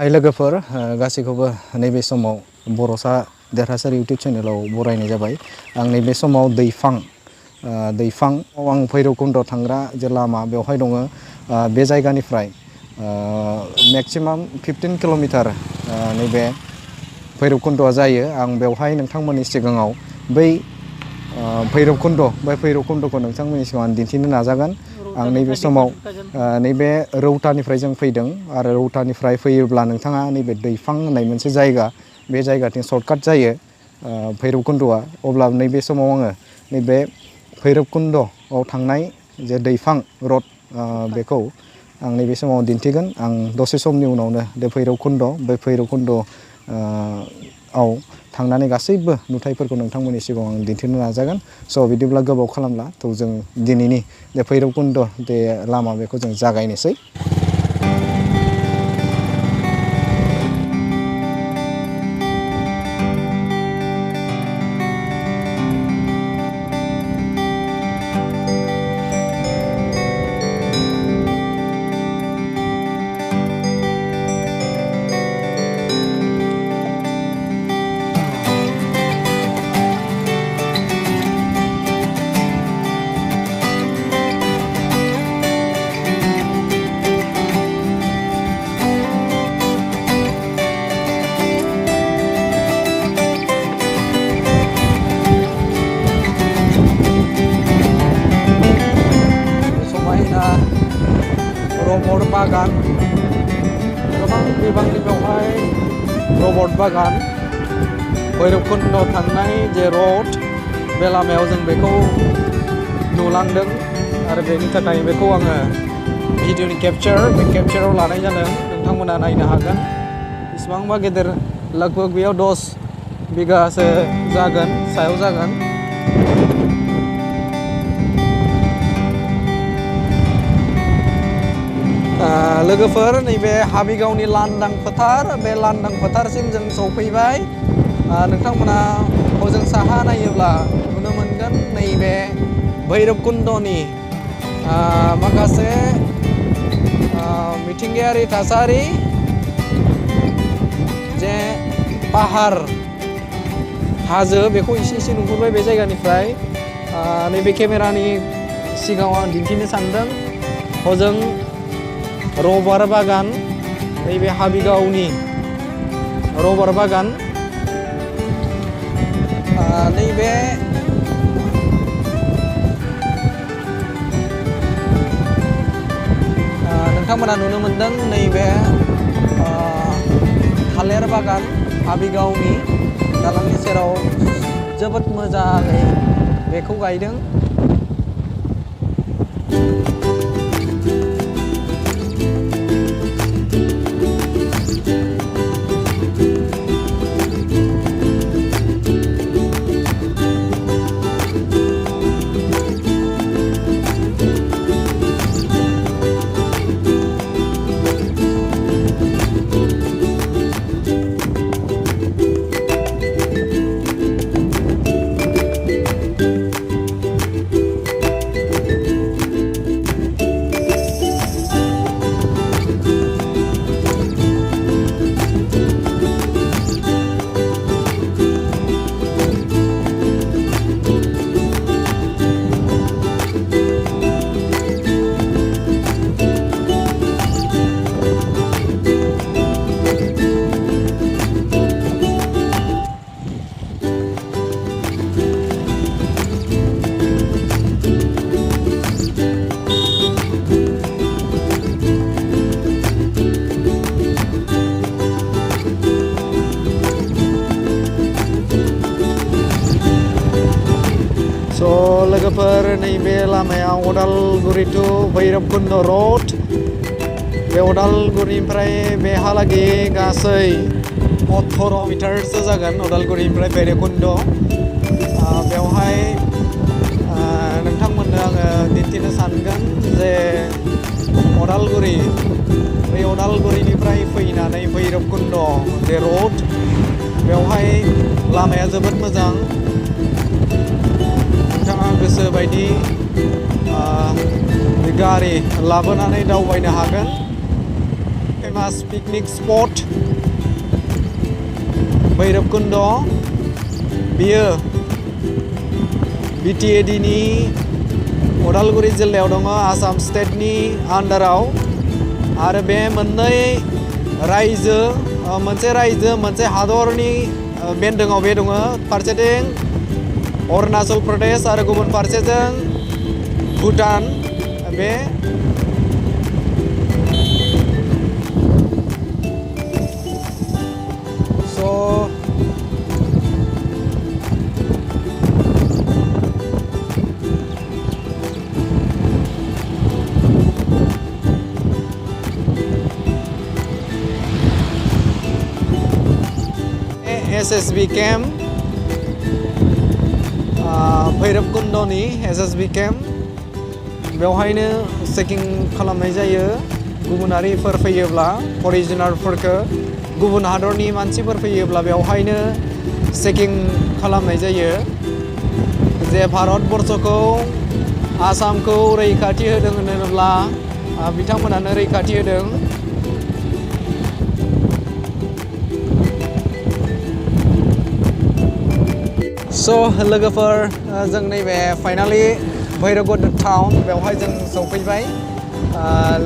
हाय लोगोफोर गासैखौबो नैबे समाव बर'सा देरहासार इउटुब चेनेलाव बरायनाय जाबाय। आं नैबे समाव दैफां आं भैरबकुन्द थांग्रा जे लामा बेवहाय दङ। बे जायगानिफ्राय मेक्सिमाम 15 किल'मिटार नैबे भैरबकुन्दआ जायो। आं बेवहाय नोंथांमोननि सिगाङाव बै भैरबकुन्दखौ नोंथांमोननि सिगाङाव दिन्थिनो नाजागोन। आं नैबे समाव नैबे रौतानिफ्राय जों फैदों आरो रौतानिफ्राय फैयोब्ला नोंथाङा नैबे दैफां होननाय मोनसे जायगा, बे जायगाथिं सर्टकाट जायो भैरबकुन्दआ। अब्ला नैबे समाव आङो नैबे भैरबकुन्दआव थांनाय जे दैफां रड बेखौ आं नैबे समाव दिन्थिगोन। आं दसे समनि उनावनो बे भैरबकुन्दआव थांनानै गासैबो नुथायफोरखौ नोंथांमोननि सिगाङाव आं दिन्थिनो नाजागोन। स' बिदिब्ला गोबाव खालामला जों दिनैनि जे भैरबकुन्द बे लामा बेखौ जों जागायनोसै। रबट बागान, गोबां बिबांनि बेवहाय रबट बागान। भैरबकुन्दआव थांनाय जे रड, बे लामायाव जों बेखौ नुलांदों आरो बेनि थाखाय बेखौ आङो भिडिअनि केपचाराव लानाय जादों। नोंथांमोना नायनो हागोन बेसेबांबा गेदेर, लगभग बेयाव 10 बिगासो जागोन, सायाव जागोन। लोगोफोर नैबे हाबिगावनि लांदां फोथार, बे लांदां फोथारसिम जों सौफैबाय। नोंथांमोना हजों साहा नायोब्ला नुनो मोनगोन नैबे भैरबकुन्दनि माखासे मिथिंगायारि थासारि, जे पाहार हाजो बेखौ एसे नुहुरबाय बे जायगानिफ्राय। नैबे केमेरानि सिगाङाव आं दिन्थिनो सानदों हजों रबार बागान, नैबे हाबिगावनि रबार बागान। नैबे नोंथांमोना नुनो मोनदों नैबे थालिर बागान हाबिगावनि दालांनि सेराव जोबोद मोजाङै बेखौ गायदों। लोगोफोर नैबे लामायाव अदालगुरि टु भैरबकुन्द रड, बे अदालगुरिनिफ्राय बेहालागै गासै 18 मिटारसो जागोन अदालगुरिनिफ्राय भैरबकुन्द। बेवहाय नोंथांमोननो आङो दिन्थिनो सानगोन जे बै अदालगुरिनिफ्राय फैनानै भैरबकुन्द जे रड, बेवहाय लामाया जोबोद मोजां। नोंथाङा गोसो बायदि गारि लाबोनानै दावबायनो हागोन। फेमास पिकनिक स्पट भैरबकुन्द बियो BTAD नि उदालगुरि जिल्लायाव दङ आसाम स्टेटनि आन्डाराव आरो बे मोननै रायजो मोनसे हादरनि बेन्दोङाव बे दङ फारसेथिं अरुणाचल प्रदेश आरो गुबुन फारसेजों भुटान बे SSB camp भैरबकुन्दनि SSB camp बेवहायनो चेकिं खालामनाय जायो गुबुनारिफोर फैयोब्ला फरेनारफोरखौ गुबुन हादरनि मानसिफोर फैयोब्ला बेवहायनो चेकिं खालामनाय जायो जे भारतबर्षखौ आसामखौ रैखाथि होदों होनोब्ला बिथांमोनानो रैखाथि होदों लोगोफोर जों नैबे फाइनालि भैरबकुन्द टाउन बेवहाय जों सौफैबाय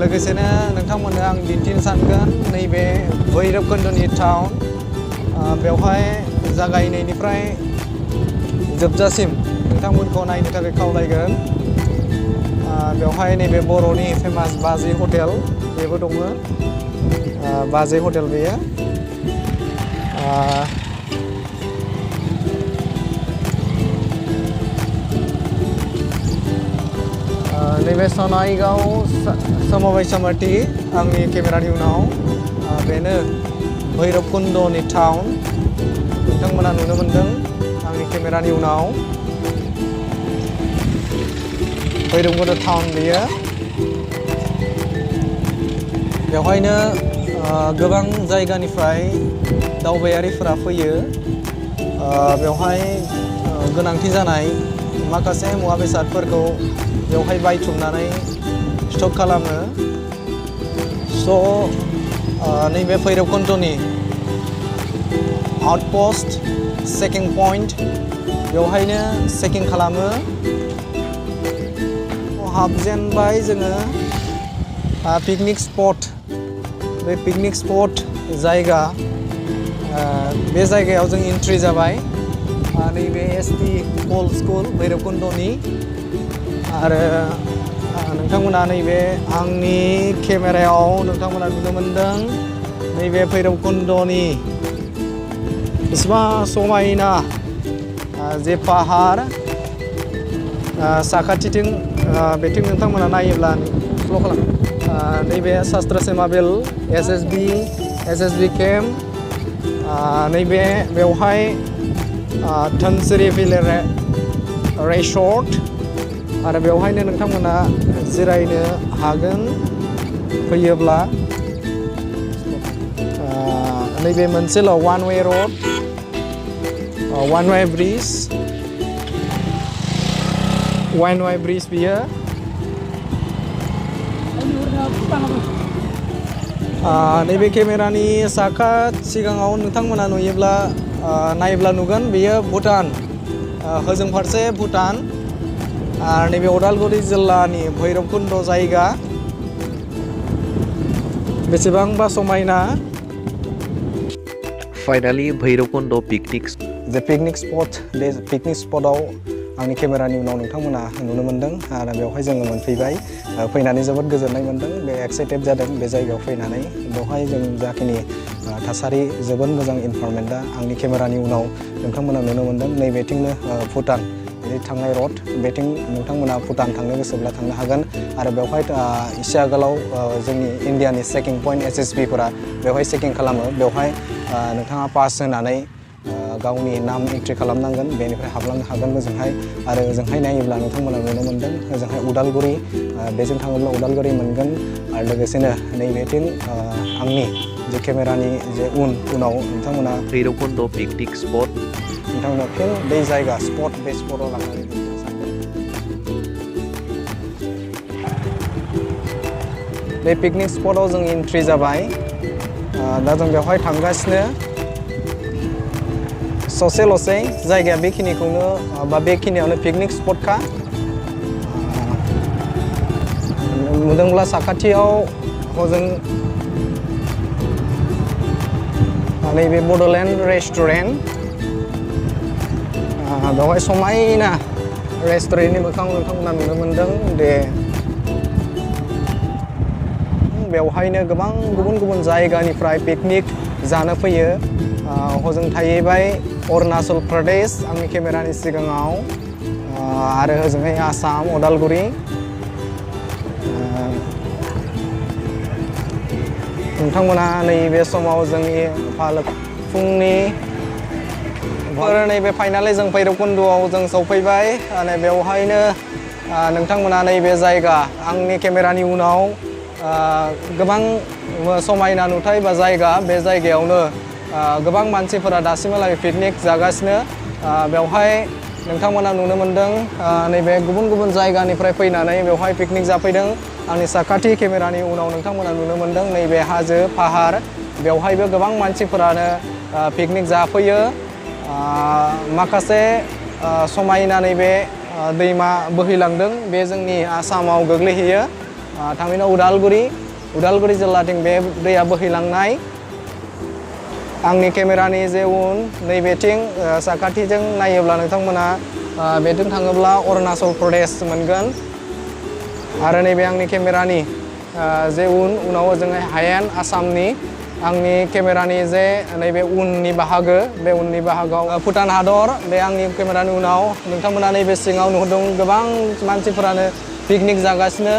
लोगोसेनो नोंथांमोननो आं दिन्थिनो सानगोन नैबे भैरबकुन्दनि टाउन बेवहाय जागायनायनिफ्राय जोबजासिम नोंथांमोनखौ नायनो थाखाय खावलायगोन बेवहाय नैबे बर'नि फेमास बाजै हटेल बेबो दङ बाजै हटेल बेयो नैबे सनाइगाव समबाय समर्थि आंनि केमेरानि उनाव बेनो भैरबकुन्दनि टाउन नोंथांमोना नुनो मोनदों आंनि केमेरानि उनाव भैरबकुन्द टाउन बेयो बेवहायनो गोबां जायगानिफ्राय दावबायारिफोरा फैयो बेवहाय गोनांथि जानाय माखासे मुवा बेसादफोरखौ बेवहाय बायथुमनानै स्टक खालामो नैबे भैरबकुन्दनि आउटपोस्ट चेकिं पइन्ट बेवहायनो चेकिं खालामो हाबजेनबाय जोङो पिकनिक स्पट बे पिकनिक स्पट जायगा बे जायगायाव जों एन्ट्रि जाबाय नैबे ST पल स्कुल भैरबकुन्दनि आरो नोंथांमोना नैबे आंनि केमेरायाव नोंथांमोना नुनो मोनदों नैबे भैरबकुन्दनि बेसेबां समायना जे पाहार साखाथिथिं बेथिं नोंथांमोना नायोब्ला स्ल' खालाम नैबे शास्त्र सेमाबेल SSB केम्प नैबे बेवहाय धनसिरि भिले रिसर्ट आरो बेवहायनो नोंथांमोना जिरायनो हागोन फैयोब्ला नैबे मोनसेल' वान वे रोड वान वे ब्रिज बियो नैबे केमेरानि साखा सिगाङाव नोंथांमोना नुयोब्ला नायोब्ला नुगोन बेयो भुटान होजों फारसे भुटान आरो नैबे उदालगुरि जिल्लानि भैरबकुन्द जायगा बेसेबांबा समायना फाइनाली भैरबकुन्द पिकनिक स्पट बे पिकनिक स्पटआव आंनि केमेरानि उनाव नोंथांमोना नुनो मोनदों आरो बेवहाय जोङो मोनफैबाय फैनानै जोबोद गोजोननाय मोनदों बे एक्साइटेड जादों बे जायगायाव फैनानै बेवहाय जों जाखिनि थासारि जोबोद मोजां इनभारमेन्टआ आंनि केमेरानि उनाव नोंथांमोना नुनो मोनदों नैबेथिंनो भुटान थांनाय रड बेथिं नोंथांमोना भुटान थांनो गोसोब्ला थांनो हागोन आरो बेवहाय एसे आगोलाव जोंनि इन्डियानि चेकिं पइन्ट SSBफोरा बेवहाय चेकिं खालामो बेवहाय नोंथाङा पास होनानै गावनि नाम एन्ट्रि खालामनांगोन बेनिफ्राय हाबलांनो हागोन ओजोंहाय आरो ओजोंहाय नायोब्ला नोंथांमोना नुनो मोनदों ओजोंहाय उदालगुरि बेजों थाङोब्ला उदालगुरि मोनगोन आरो लोगोसेनो नैबेथिं आंनि जे केमेरानि जे उनाव नोंथांमोना भैरबकुन्द पिकनिक स्पट नोंथांमोना फिन बे जायगा स्पट बे स्पटआव लांनानै दिन्थिनो सानदों बे पिकनिक स्पटआव जों एन्ट्रि जाबाय दा जों बेवहाय थांगासिनो ससेल'सै जायगाया बेखिनिखौनो बा बेखिनियावनो पिकनिक स्पटखा नुदोंब्ला साखाथियाव हजों नैबे बड'लेण्ड रेस्टुरेन्ट बेवहाय समायना रेस्टुरेन्टनि मोखां नोंथांमोना नुनो मोनदों दे बेवहायनो गोबां गुबुन गुबुन जायगानिफ्राय पिकनिक जानो फैयो हजों थाहैबाय अरुणाचल प्रदेश आंनि केमेरानि सिगाङाव आरो ओजोंहाय आसाम उदालगुरि नोंथांमोना नैबे समाव जोंनि फुंनि नैबे फाइनालि जों भैरबकुन्द'आव जों सौफैबाय आरो बेवहायनो नोंथांमोना नैबे जायगा आंनि केमेरानि उनाव गोबां समायना नुथाय बा जायगा बे जायगायावनो गोबां मानसिफोरा दासिमहालागै पिकनिक जागासिनो बेवहाय नोंथांमोना नुनो मोनदों नैबे गुबुन गुबुन जायगानिफ्राय फैनानै बेवहाय पिकनिक जाफैदों आंनि साखाथि केमेरानि उनाव नोंथांमोना नुनो मोनदों नैबे हाजो फाहार बेवहायबो गोबां मानसिफोरानो पिकनिक जाफैयो माखासे समायना नैबे दैमा बोहैलांदों बे जोंनि आसामाव गोग्लैहैयो थामहिनबा उदालगुरि जिल्लाथिं बे दैया बोहैलांनाय आंनि केमेरानि जे उन नैबेथिं साखाथिजों नायोब्ला नोंथांमोना बेथिं थाङोब्ला अरुणाचल प्रदेश मोनगोन आरो नैबे आंनि केमेरानि जे उनाव ओजोंहाय हायेन आसामनि आंनि केमेरानि जे नैबे उननि बाहागो बे उननि बाहागोआव भुटान हादर बे आंनि केमेरानि उनाव नोंथांमोना नैबे सिङाव नुहुरदों गोबां मानसिफोरानो पिकनिक जागासिनो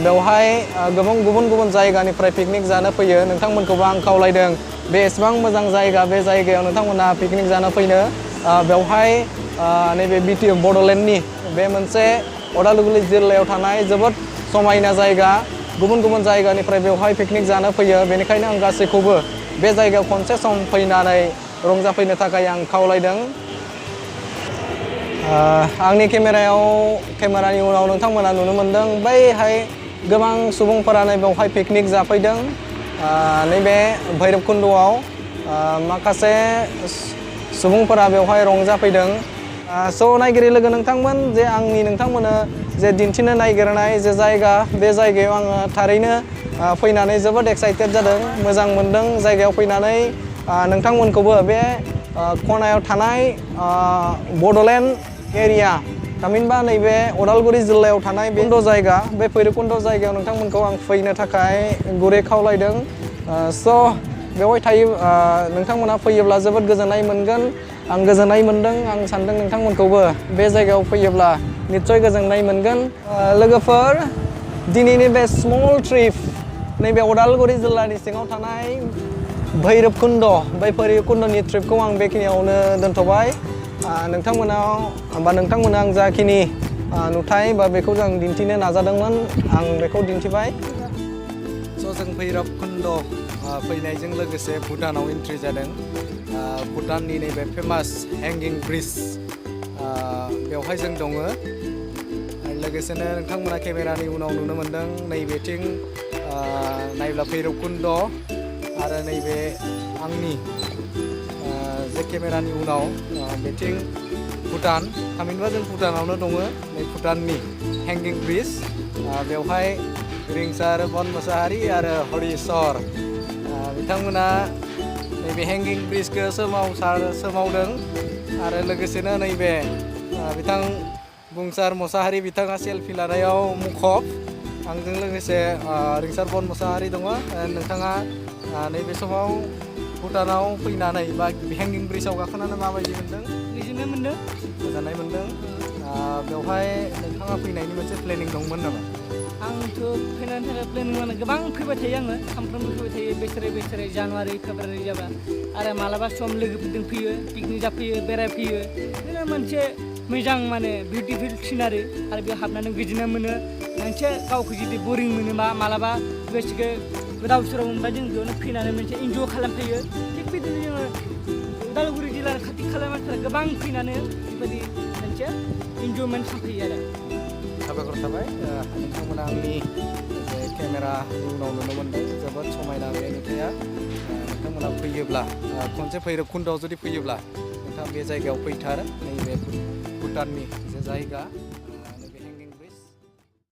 बेवहाय गोबां गुबुन गुबुन जायगानिफ्राय पिकनिक जानो फैयो नोंथांमोनखौबो आं खावलायदों बे एसेबां मोजां जायगा बे जायगायाव नोंथांमोना पिकनिक जानो फैनो बेवहाय नैबे बड'लेण्डनि बे मोनसे उदालगुरि जिल्लायाव थानाय जोबोद समायना जायगा गुबुन गुबुन जायगानिफ्राय बेवहाय पिकनिक जानो फैयो बेनिखायनो आं गासैखौबो बे जायगायाव खनसे सम फैनानै रंजाफैनो थाखाय आं खावलायदों आंनि केमेरानि उनाव नोंथांमोना नुनो मोनदों बैहाय गोबां सुबुंफोरानो बेवहाय पिकनिक जाफैदों नैबे भैरबकुन्द'आव माखासे सुबुंफोरा बेवहाय रंजाफैदों स' नायगिरि लोगो नोंथांमोन जे आंनि नोंथांमोननो जे दिन्थिनो नागिरनाय जे जायगा बे जायगायाव आङो थारैनो फैनानै जोबोद एक्साइटेड जादों मोजां मोनदों जायगायाव फैनानै नोंथांमोनखौबो बे खनायाव थानाय बड'लेण्ड एरिया थामहिनबा नैबे उदालगुरि जिल्लायाव थानाय बे जायगा बे भैरबकुन्द' जायगायाव नोंथांमोनखौ आं फैनो थाखाय गुरै खावलायदों स' बेवहाय थायो नोंथांमोना फैयोब्ला जोबोद गोजोननाय मोनगोन आं गोजोननाय मोनदों आं सानदों नोंथांमोनखौबो बे जायगायाव फैयोब्ला निस्सय गोजोननाय मोनगोन लोगोफोर दिनैनि बे स्मल ट्रिप नैबे उदालगुरि जिल्लानि सिङाव थानाय भैरबकुन्द' बै भैरबकुन्द'नि ट्रिपखौ आं बेखिनियावनो दोनथ'बाय नोंथांमोना आं जाखिनि नुथाय बा बेखौ आं दिन्थिनो नाजादोंमोन आं बेखौ दिन्थिबाय स' जों भैरबकुन्द' फैनायजों लोगोसे भुटानाव एन्ट्रि जादों भुटाननि नैबे फेमास हेंगिं ब्रिज बेवहाय जों दङ लोगोसेनो नोंथांमोना केमेरानि उनाव नुनो मोनदों नैबेथिं नायब्ला भैरबकुन्द' आरो नैबे आंनि जे केमेरानि उनाव बेथिं भुटान थामहिनबा जों भुटानावनो दङ नै भुटाननि हेंगिं ब्रिज बेवहाय रिंसार बन मोसाहारि आरो हरिस्वर बिथांमोना नैबे हेंगिं ब्रिजखौ सोमावदों आरो लोगोसेनो नैबे बिथां बुंसार मोसाहारि बिथाङा सेलफि लानायाव मुखुब आंजों लोगोसे रिंसार बन मोसाहारि दङ नोंथाङा नैबे समाव भुटानाव फैनानै बा हेंगिं ब्रिजआव गाखोनानै माबायदि मोनदों गोजोननाय मोनदों बेवहाय नोंथाङा फैनायनि मोनसे प्लेनिं दंमोन नामा आंथ' फैनायनि थाखाय प्लेनिं माने गोबां फैबाय थायो आङो सानफ्रोमबो फैबाय थायो बोसोरै जानुवारि फेब्रुवारि जाबा आरो मालाबा सम लोगोफोरजों फैयो पिकनिक जाफैयो बेरायफैयो बिदिनो मोनसे मोजां माने बिउटिफुल सिनारि आरो बेयाव हाबनानै गोजोननाय मोनो मोनसे गावखौ जुदि बरिं मोनोबा मालाबा गोसोखौ गोदाव सोराव मोनबा जों बेयावनो फैनानै मोनसे इन्जय खालामफैयो थिग बिदिनो जोङो उदालगुरि जिल्लानि खाथि खाला मानसिफोरा गोबां फैनानै बेबायदि मोनसे इन्जयमेन्ट खालामफैयो आरो साबायखर थाबाय नोंथांमोना आंनि केमेरानि उनाव नुनो मोनदों जोबोद समायना बे नुथाया नोंथांमोना फैयोब्ला खनसे भैरबकुन्द'आव जुदि फैयोब्ला नोंथाङा बे जायगायाव फैथार नैबे भुटाननि जे जायगा